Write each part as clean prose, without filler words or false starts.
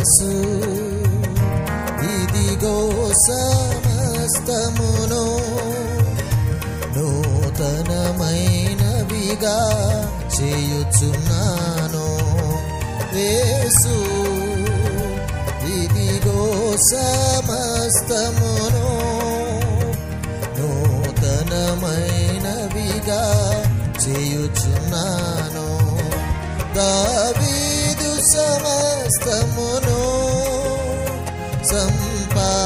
యేసు ఇదిగో సమస్తమును నూతనమైనవిగా చేయుచున్నాను. యేసు ఇదిగో సమస్తమును నూతనమైనవిగా చేయుచున్నాను. దావీదు సమస్తమును సంపాదించుకొనెను.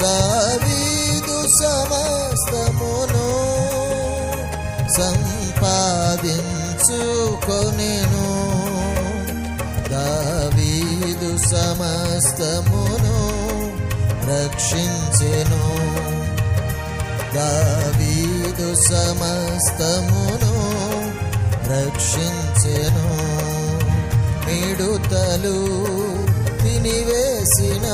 దావీదు సమస్తమును సంపాదించుకొనెను. దావీదు సమస్తమును రక్షించెను. దావీదు సమస్తమును రక్షించెను. మిడుతలు తినివేసిన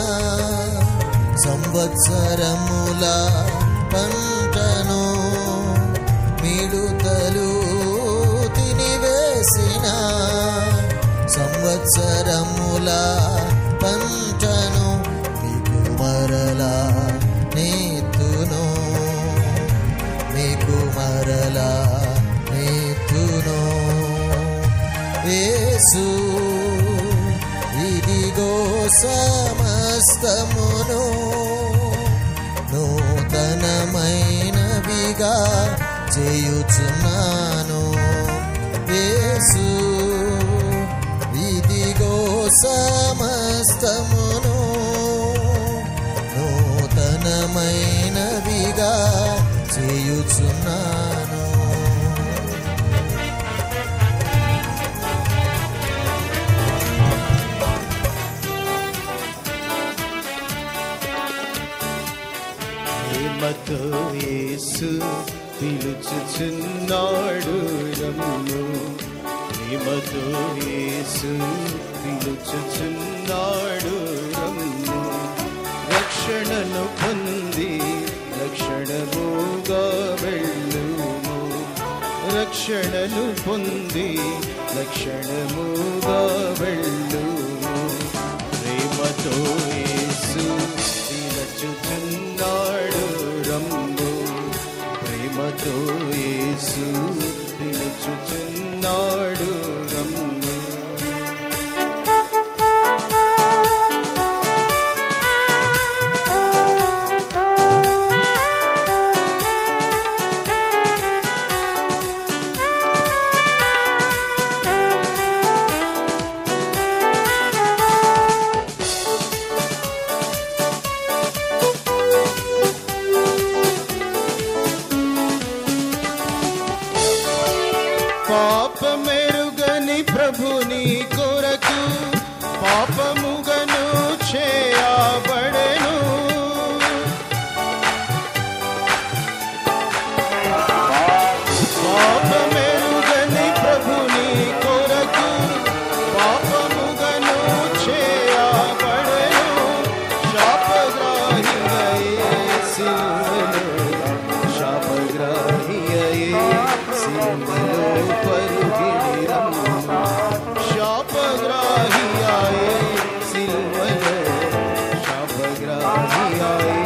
సంవత్సరముల పంటను, మిడుతలు తినివేసిన సంవత్సరముల పంటను మీకు మరలా నీతును, మీకు మరలా నీతును. యేసు ఇదిగో సమస్తమును నూతనమైనవిగా చేయుచున్నాను. యేసు ఇదిగో సమస్తమును నూతనమైనవిగా చేయుచున్నాను. ప్రేమతో యేసు పిలుచుచున్నాడు రమ్ము. ప్రేమతో యేసు పిలుచుచున్నాడు రమ్ము. రక్షణను పొంది లక్షణముగా వెళ్ళుము. రక్షణను పొంది లక్షణముగా వెళ్ళుము. ప్రేమతో యేసు పిలుచుచున్నాడు రమ్ము. ప్రేమతో యేసు పిలుచుచున్నాడు రమ్ము. పాపమెరుగని ప్రభుని కొరకు పాపముగను చేయబడెను. పాపమెరుగని ప్రభుని కొరకు పాపముగను చేయబడెను. శాపగ్రాహియే సిలువలో, శాపగ్రాహియే సిలువలో పరుగిడిరమ్ము. శాపగ్రాహియాయే సిలువలో, శాపగ్రాహియాయే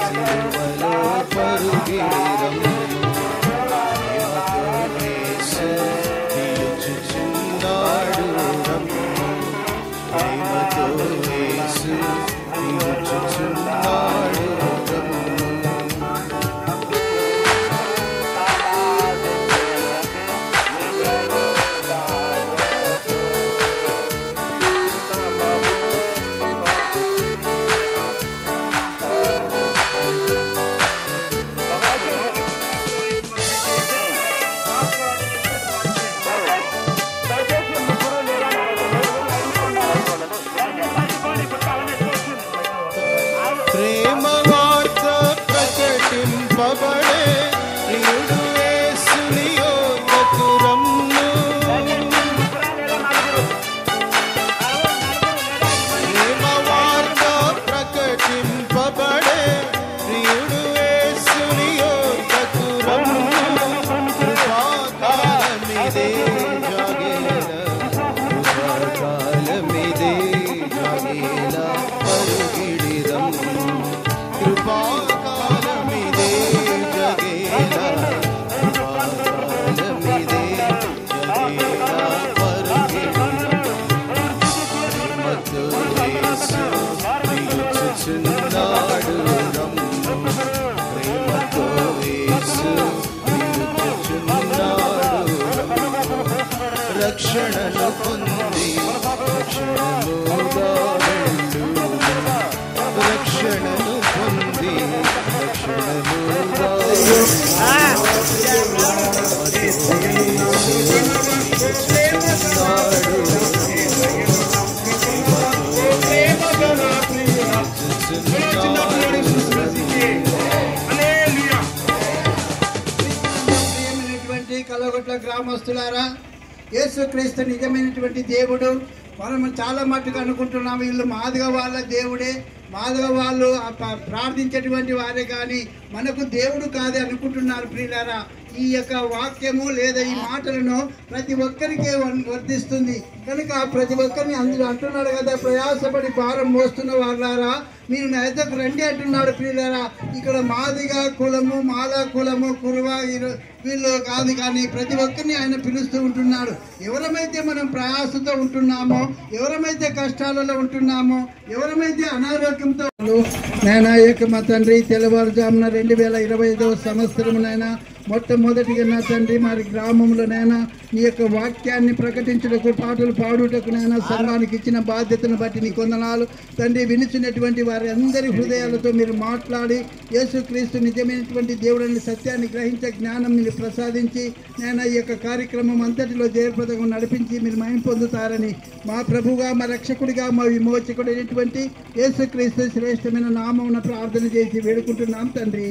సిలువలో పరుగిడిరమ్ము. ప్రేమతో యేసు పిలుచుచున్నాడు రమ్ము. ప్రేమతో యేసు పిలుచుచున్నాడు రమ్ము. ప్రేమ వార్త ప్రకటింపబడే ప్రియుడు యేసుని యొద్దకు రమ్ము. ప్రేమ వార్త ప్రకటింపబడే ప్రియుడు యేసుని యొద్దకు రమ్ము. కృపాకాలమిదే జాగేర కలగొట్ల గ్రామస్తులారా, యేసుక్రీస్తు నిజమైనటువంటి దేవుడు. మనం చాలా మట్టుకు అనుకుంటున్నాము వీళ్ళు మాదిగ వాళ్ళ దేవుడే, మాదిగ వాళ్ళు ప్రార్థించేటువంటి వారే కానీ మనకు దేవుడు కాదే అనుకుంటున్నారు. ప్రియులారా, ఈ యొక్క వాక్యము లేదా ఈ మాటలను ప్రతి ఒక్కరికే వర్తిస్తుంది కనుక ప్రతి ఒక్కరిని అందులో అంటున్నాడు కదా, ప్రయాసపడి భారం మోస్తున్న వాళ్ళారా మీరు నా ఎద్దకు రండి అంటున్నాడు. ప్రియులారా, ఇక్కడ మాదిగా కులము, మాలా కులము, కురువ వీళ్ళు కాదు కానీ ప్రతి ఒక్కరిని ఆయన పిలుస్తూ ఉంటున్నాడు. ఎవరమైతే మనం ప్రయాసతో ఉంటున్నామో, ఎవరమైతే కష్టాలలో ఉంటున్నామో, ఎవరమైతే అనారోగ్యంతో నాయన యొక్క మా తండ్రి తెల్లవారుజామున 2025వ సంవత్సరం నాయన మొట్టమొదటిగా నా తండ్రి మరి గ్రామంలో నైనా నీ యొక్క వాక్యాన్ని ప్రకటించుటకు, పాటలు పాడుటకు నైనా సంఘానికి ఇచ్చిన బాధ్యతను బట్టి నీ కొందనాలు తండ్రి. వినిచినటువంటి వారి అందరి హృదయాలతో మీరు మాట్లాడి యేసుక్రీస్తు నిజమైనటువంటి దేవుడిని సత్యాన్ని గ్రహించే జ్ఞానం మీరు ప్రసాదించి నేను ఈ యొక్క కార్యక్రమం అంతటిలో జయప్రదంగా నడిపించి మీరు మహిమ పొందుతారని మా ప్రభుగా, మా రక్షకుడిగా, మా విమోచకుడైనటువంటి యేసుక్రీస్తు శ్రేష్టమైన నామమున ప్రార్థన చేసి వేడుకుంటున్నాం తండ్రి.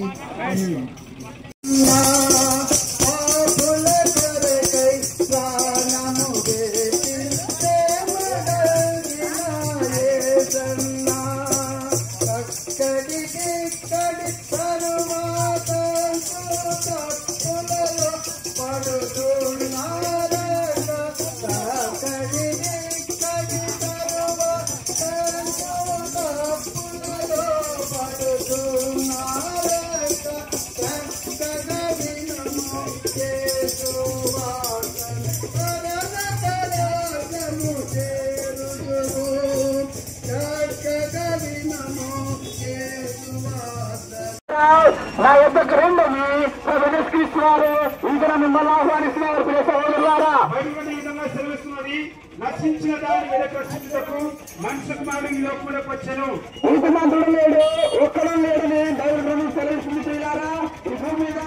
నా యొక్కకు రెండవి ప్రవేశిస్తున్నారు. ఇంకా మిమ్మల్ని ఆహ్వానిస్తున్నారు. ప్రియ సహోదరులారా, బైబిల్ ఈ విధంగా సెలవిస్తున్నది, నశించిన దాని వెనకకు మనుషు కుమారుడు ఈ లోకంలోకి వచ్చెను. ఇంతమంతుడు లేడు, ఒక్కడు లేడని దైవ సెలవిస్తుంది. ప్రియులారా, ఈ భూమి మీద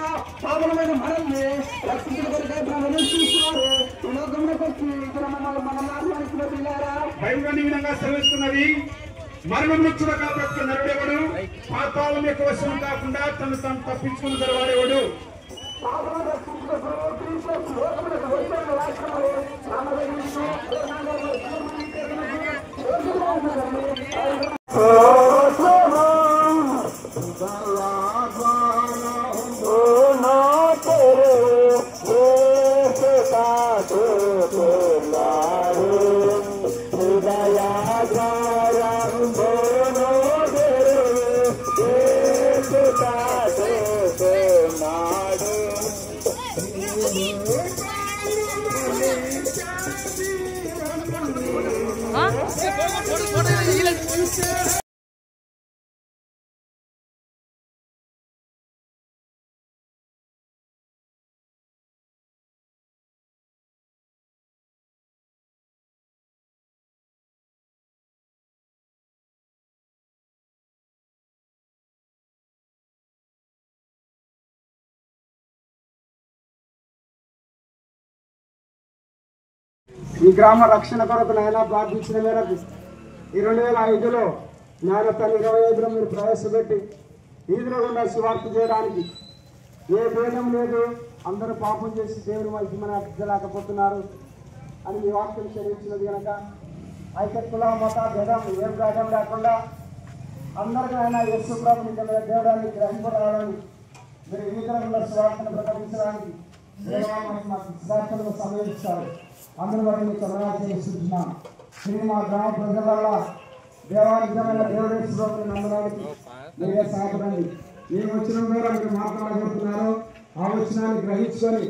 పాపలమైన మనల్ని రక్షించిన కొరకై ప్రవేశిస్తున్నారు. ఈ లోకంలోకి వచ్చి ఇక్కడ మనల్ని ఆహ్వానిస్తున్న ప్రియులారా, బైబిల్ ఈ విధంగా సెలవిస్తున్నది, మరణంలో చూడక బ్రతుకు నరుడెవడు, పాతాళం యొక్క వశం కాకుండా తను తాను తప్పించుకున్న వాడెవడు. ఈ గ్రామ రక్షణ కొరకు నాయన ప్రార్థించిన మేరకు ఈ 2005లో నాయన తన 25లో మీరు ప్రవేశపెట్టి ఈదులో ఉన్న సువార్త చేయడానికి ఏ భేదం లేదు, అందరూ పాపం చేసి దేవుని మహిమను అర్పించలేకపోతున్నారు అని మీ వాక్యం చదివించినది కనుక అయితే కుల మత భేదం ఏం భేదం లేకుండా అందరికీ ఆయన యేసు ప్రభు నిజమైన దేవుడాన్ని గ్రహింపరాలని మీరు ఈదులో ఉన్న సువార్తను ప్రకటించడానికి మాకు సిద్ధార్థులకు సమయిస్తారు. అందరూ వాటిని చేస్తున్నాం. మా గ్రామ ప్రజల వల్ల దేవాలయమైన దేవుడేశ్వరుని నమ్మడానికి మీరే సహాయపడండి. ఏ వచ్చిన ద్వారా మీరు మాట్లాడబోతున్నారో ఆ వచనాన్ని గ్రహించుకొని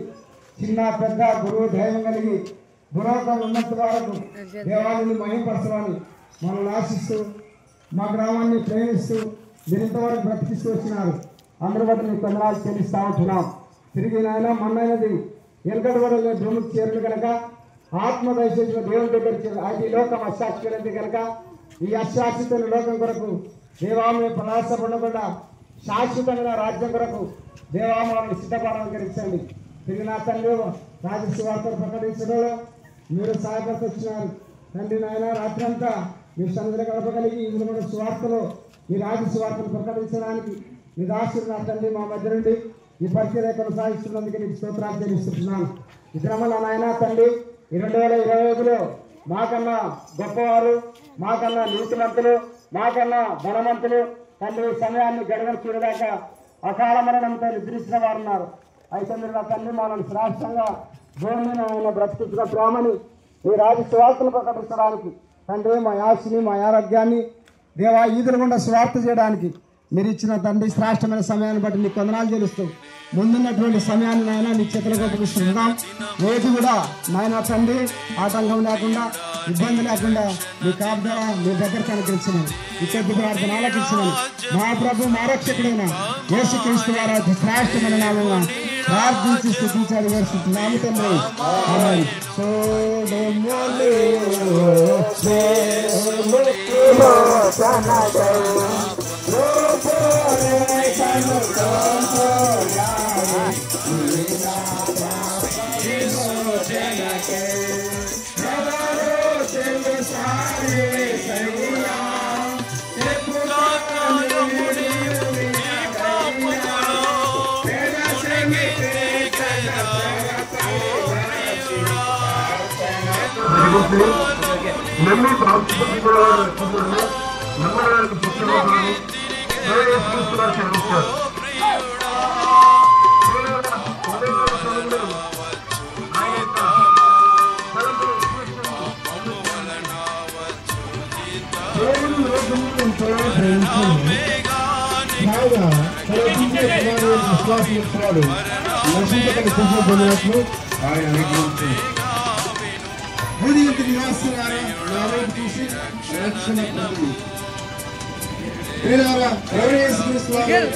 చిన్న పెద్ద గురువు ధైర్యం కలిగి గురవకాలు ఉన్నంత వరకు దేవాలయాన్ని మహిమపరచడాన్ని మనల్ని ఆశిస్తూ మా గ్రామాన్ని ప్రేమిస్తూ మీరు ఇంతవరకు బ్రతికిస్తూ వచ్చినారు. అందరూ వాటిని కొందరాలు చెల్లిస్తూ ఉంటున్నాం. తిరిగి నాయన మన్నైనది వెనకటి వరకు భూమికి చేరుడు కనుక ఆత్మ దయచేసిన దేవుని దగ్గరికి అది లోకం అశాశ్వతమైనది కనుక ఈ అశాశ్వతమైన లోకం కొరకు దేవాన్ని ప్రయాసపడకుండా శాశ్వతమైన రాజ్యం కొరకు దేవామని సిద్ధపడాలని గ్రహించండి. తిరిగి నా తండ్రి రాజ్య సువార్తను ప్రకటించడంలో మీరు సహాయపడుతున్నారు తండ్రి. నాయన రాత్రంతా మీ సన్నిధిలో గడపగలిగి ఈ విధమైన సువార్తలో మీ రాజ్య సువార్తను ప్రకటించడానికి మీ దాసుడు నా తండ్రి మా మధ్య నుండి ఈ పరిచర్య కొనసాగిస్తున్నందుకు నీకు స్తోత్రాలు చెల్లిస్తున్నాను. ఈ క్రమంలో నాయన తండ్రి 2025లో మాకన్నా గొప్పవారు, మాకన్నా నీతిమంతులు, మాకన్నా ధనవంతులు తండ్రి సమయాన్ని గడవని చూడలేక అకాల మరణంతో నిద్రించిన వారు ఉన్నారు. అయితే మీరు నా తండ్రి మనల్ని శ్రేష్టంగా భూమి ఆయన బ్రతికించిన ప్రేమని మీ రాజు సువార్తను ప్రకటించడానికి తండ్రి మా ఆశని మా ఆరోగ్యాన్ని దేవా ఈదులు గుండా స్వార్థ చేయడానికి మీరు ఇచ్చిన తండ్రి శ్రేష్టమైన సమయాన్ని బట్టి నీకు వందనాలు చెల్లిస్తూ ముందున్నటువంటి సమయాన్ని నాయన నీ చేతులకు అప్పగిస్తున్నాం. ఏది కూడా నాయన తండ్రి ఆటంకం లేకుండా ఇబ్బంది లేకుండా మీ కాపుదల మీ దగ్గరకు అనుగ్రహించమని ఇక్కడ ప్రార్థన ఆలకించమని మా ప్రభు మా రక్షకుడైన యేసుక్రీస్తు వారి శ్రేష్టమైన నామంగా ప్రార్థించి స్తుతించారు వేస్తున్నాము తండ్రి. ఆమేన్. నమ్మి ప్రాప్తించడానికి నమ్మడానికి పుస్తకాలు భూదిగంటి నివాసులారా నా వైపు చూసి రక్షణ పొందుడి. ప్రియులారా ప్రభువు యేసుక్రీస్తు వారు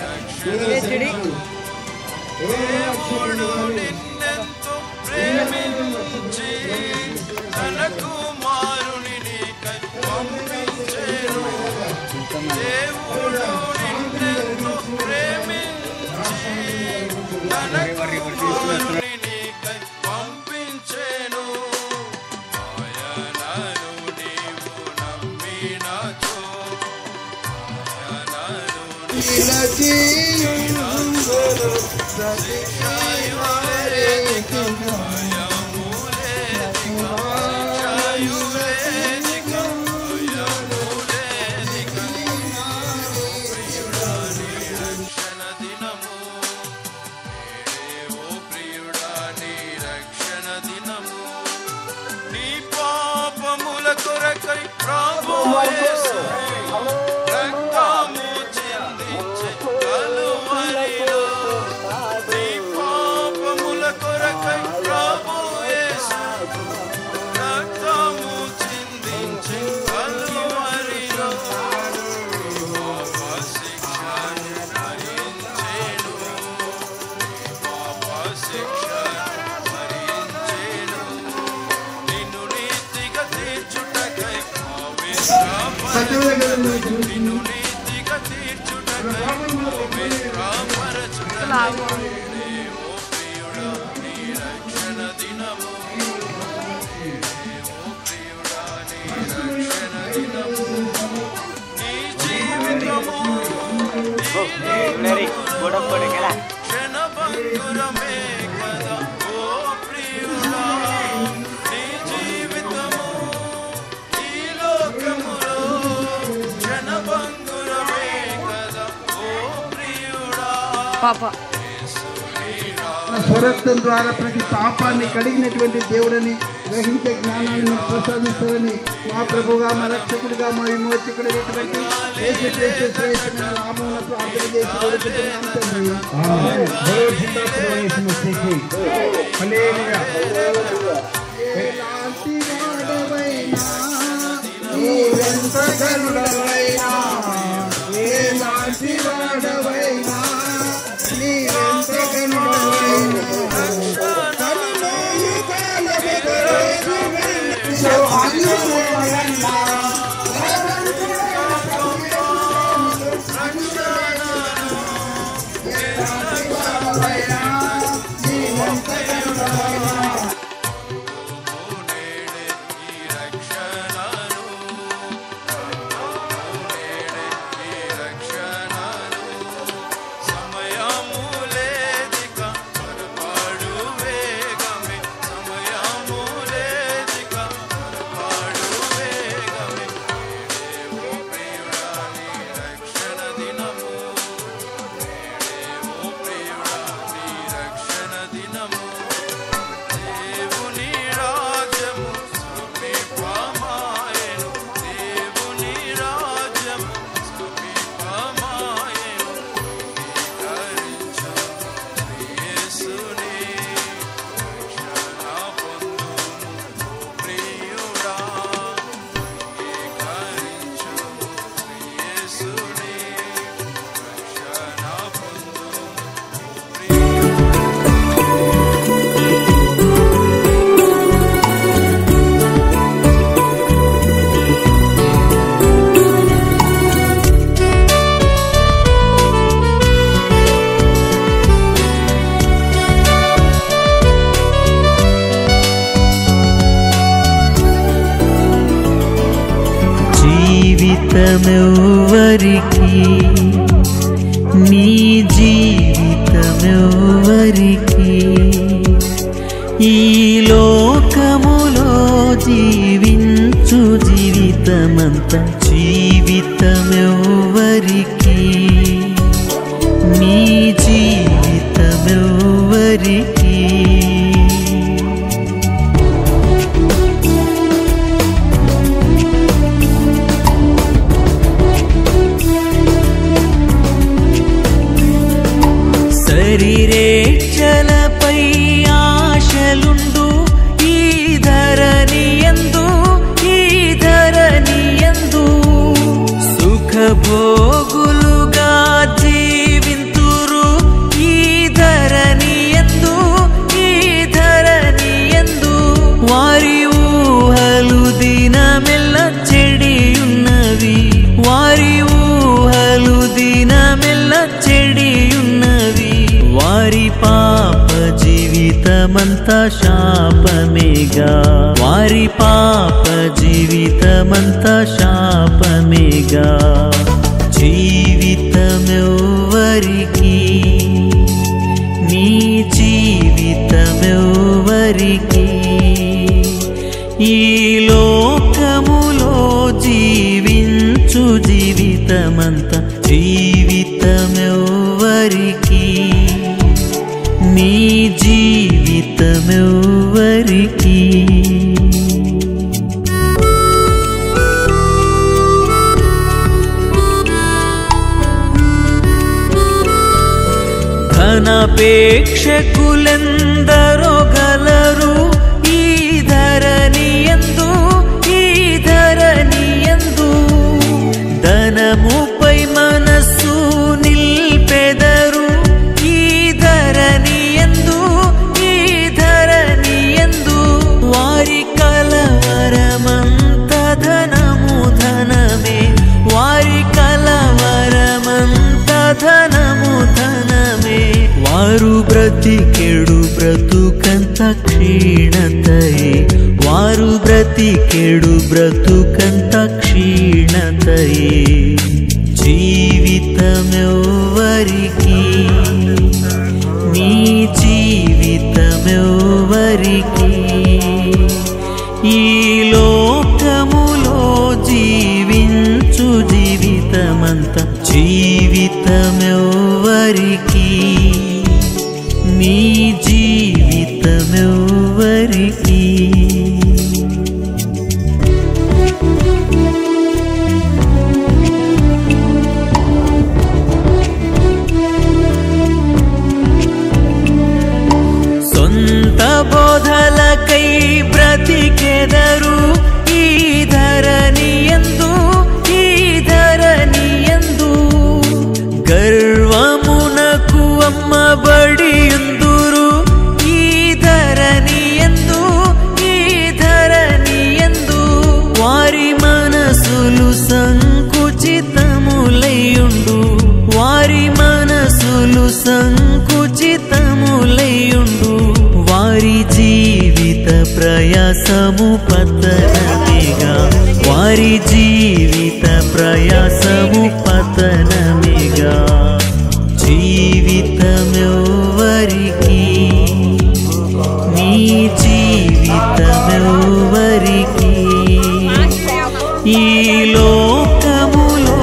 స్వరక్తం ద్వారా ప్రతి పాపాన్ని కడిగినటువంటి దేవుడని గ్రహించే జ్ఞానాన్ని ప్రసాదిస్తారని మా ప్రభుగా మా రక్షకుడిగా మా విమోచకుడైనటువంటి యేసుక్రీస్తు శ్రేష్టమైన నామమున ప్రార్థన చేసి వేడుకుంటున్నాం తండ్రి. ఎలాంటి వాడవైనా నీవెంత గనుడవైనా, ఎలాంటి వాడవైనా నీవెంత గనుడవైనా, జీవితమెవ్వరికి నీ జీవితమెవ్వరికి ఈ లోకములో జీవించు జీవితమంతా జీవితమెవ్వరికి నీ జీవితమెవ్వరికి శరీరేచ్ఛలపై ఆశలుండు ఈ ధరణియందు సుఖభోగులుగా జీవింతురు ఈ ధరణియందు వారి ఊహలు దినమెల్ల చెడియున్నవి వారి ఊహలు దినమెల్ల చెడియున్నవి వారి పాప జీవితమంతా శాపమేగా వారి పాప జీవితమంతా శాపమేగా జీవితమెవ్వరికి నీ జీవితమెవ్వరికి ఈ లోకములో జీవించు జీవితమంతా జీవితమెవ్వరికి నీ జీవితమెవ్వరికి ధనాపేక్షకులెందరో గలరు ఈ ధరణియందు ధనముపై మనస్సు నిల్పెదరు ఈ ధరణియందు వారి కలవరమంత ధనమే వారి కలవరమంత ధనమే వారు బ్రతికెడు బ్రతుకంత క్షీణతయే వారు బ్రతికెడు బ్రతుకంత క్షీణతయే జీవితమెవ్వరికి నీ జీవితమెవ్వరికి ఈ లోకములో జీవించు జీవితమంతా జీవితమెవ్వరికి నీ జీవితమెవ్వరికి సొంత బోధలకై బ్రతికెదరు ఈ ధరణియందు గర్వమునకు అమ్మబడియుందురు ఈ ధరణియందు వారి మనసులు సంకుచితములయుండు వారి మనసులు సంకుచితములయుండు వారి జీవిత ప్రయాసము పతనమేగా వారి జీవిత ప్రయాసము పతనమేగా జీవితమెవ్వరికి నీ జీవితమెవ్వరికి ఈ లోకములో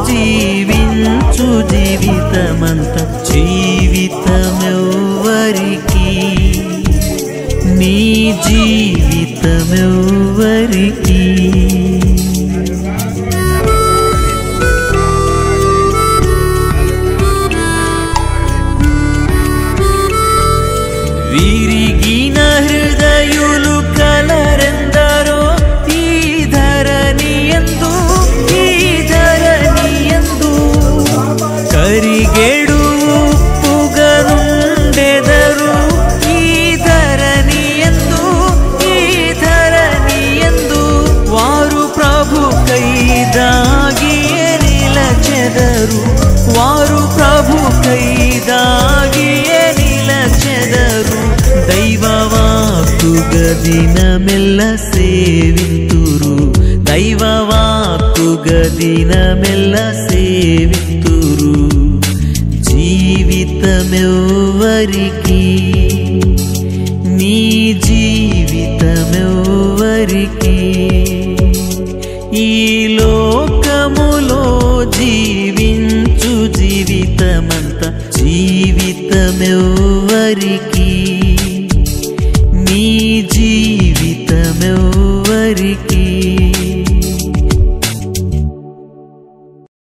జీవించు జీవితమంతా జీవితమెవ్వరికి నీ జీవితమెవ్వరికి విరిగిన హృదయులు కలరెందరో ఈ ధరణియందు కరిగేడు ఉప్పుగనుండెదరు ఈ ధరణియందు వారు ప్రభుకై దాగియే నిలచెదరు వారు ప్రభుకై దాగియే నిలచెదరు దైవవాక్కుగ దినమెల్ల సేవింతురు దైవవాక్కు దినమెల్ల సేవితురు జీవితమెవ్వరికి నీ జీవితమెవ్వరికి ఈ లోకములో జీవించు జీవితమంత జీవిత